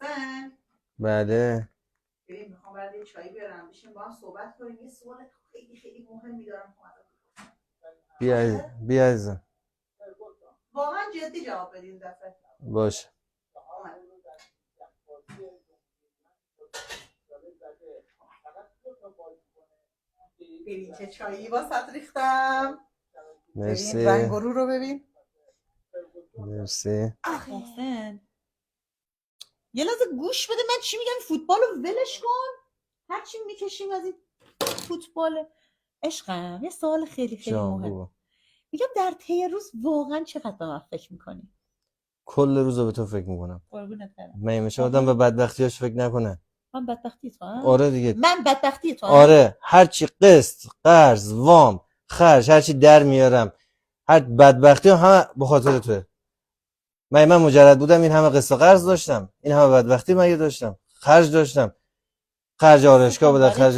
محسن بله ببین میخوام برات یه چایی بیارم بشین با هم صحبت کنیم. یه سوال خیلی خیلی مهمی دارم. بیا عزیزم. واقعا جدی جواب بدین دفعه. باشه. ببین چه چایی واسط ریختم. مرسی. ببین رنگ رو ببین. مرسی. محسن یه لحظه گوش بده من چی میگم. فوتبال رو ولش کن. هرچی میکشیم از این فوتبال. عشقم یه سوال خیلی خیلی مهم. میگم در طی روز واقعا چقدر به من فکر میکنی؟ کل روز به تو فکر میکنم. قربونت برم. من میشه آدم به بدبختیاش فکر نکنه. من بدبختی تو هم؟ آره دیگه. من بدبختی تو هم؟ آره هرچی قسط قرض وام خرج هرچی در میارم هر بدبختی هم به خاطر توه. من مجرد بودم این همه قسط قرض داشتم این همه بدبختی مگه داشتم خرج داشتم خرج آرایشگاه بوده خرج